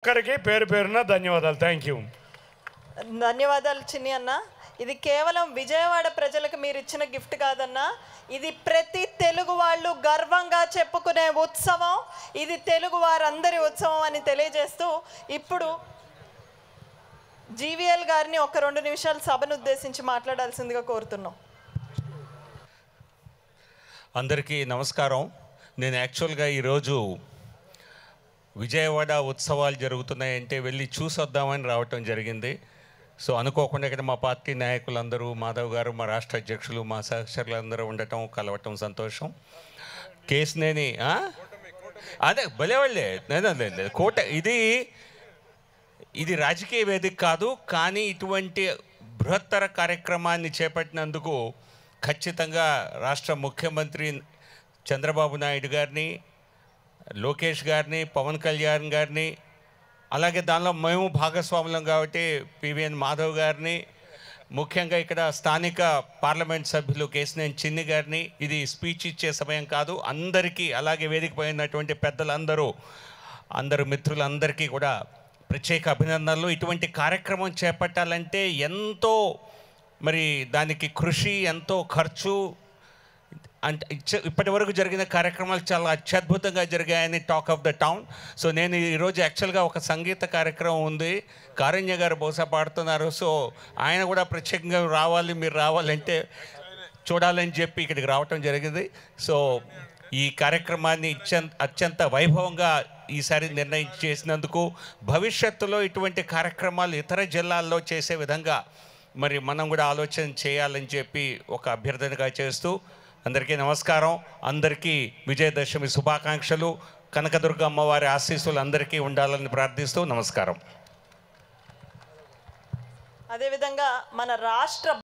ఒక్కరికి పేరు పేరున ధన్యవాదాలు. Thank you. ధన్యవాదాలు చిన్ని అన్న. ఇది కేవలం విజయవాడ ప్రజలకు మీరు ఇచ్చిన గిఫ్ట్ కాదన్నా, ఇది ప్రతి తెలుగు వాళ్ళు గర్వంగా చెప్పుకునే ఉత్సవం. ఇది తెలుగు వారందరి ఉత్సవం అని తెలియజేస్తూ ఇప్పుడు జీవీఎల్ గారిని ఒక 2 నిమిషాలు సభను ఉద్దేశించి మాట్లాడాల్సిందిగా కోరుతున్నాం. అందరికీ నమస్కారం. నేను యాక్చువల్గా ఈరోజు విజయవాడ ఉత్సవాలు జరుగుతున్నాయంటే వెళ్ళి చూసొద్దామని రావటం జరిగింది. సో అనుకోకుండా ఇక్కడ మా పార్టీ నాయకులందరూ, మాధవ్ గారు, మా రాష్ట్ర అధ్యక్షులు, మా సహచరులందరూ ఉండటం, కలవటం సంతోషం. కేసినేని అదే భలేవాళ్ళే కోట. ఇది రాజకీయ వేదిక కాదు, కానీ ఇటువంటి బృహత్తర కార్యక్రమాన్ని చేపట్టినందుకు ఖచ్చితంగా రాష్ట్ర ముఖ్యమంత్రి చంద్రబాబు నాయుడు గారిని, లోకేష్ గారిని, పవన్ కళ్యాణ్ గారిని, అలాగే దానిలో మేము భాగస్వాములం కాబట్టి పివిఎన్ మాధవ్ గారిని, ముఖ్యంగా ఇక్కడ స్థానిక పార్లమెంట్ సభ్యులు కేసినేని చిన్ని గారిని, ఇది స్పీచ్ ఇచ్చే సమయం కాదు, అందరికీ, అలాగే వేదిక పోయినటువంటి అందరు మిత్రులందరికీ కూడా ప్రత్యేక అభినందనలు. ఇటువంటి కార్యక్రమం చేపట్టాలంటే ఎంతో మరి దానికి కృషి, ఎంతో ఖర్చు. అంటే ఇప్పటి వరకు జరిగిన కార్యక్రమాలు చాలా అత్యద్భుతంగా జరిగాయని talk of the town. So నేను ఈరోజు యాక్చువల్గా ఒక సంగీత కార్యక్రమం ఉంది, కారుణ్య గారు బహుశా పాడుతున్నారు. సో ఆయన కూడా ప్రత్యేకంగా రావాలి, మీరు రావాలంటే చూడాలని చెప్పి ఇక్కడికి రావటం జరిగింది. సో ఈ కార్యక్రమాన్ని అత్యంత వైభవంగా ఈసారి నిర్ణయం చేసినందుకు, భవిష్యత్తులో ఇటువంటి కార్యక్రమాలు ఇతర జిల్లాల్లో చేసే విధంగా మరి మనం కూడా ఆలోచన చేయాలని చెప్పి ఒక అభ్యర్థనగా చేస్తూ అందరికీ నమస్కారం. అందరికీ విజయదశమి శుభాకాంక్షలు. కనకదుర్గ అమ్మవారి ఆశీస్సులు అందరికీ ఉండాలని ప్రార్థిస్తూ నమస్కారం. అదేవిధంగా మన రాష్ట్ర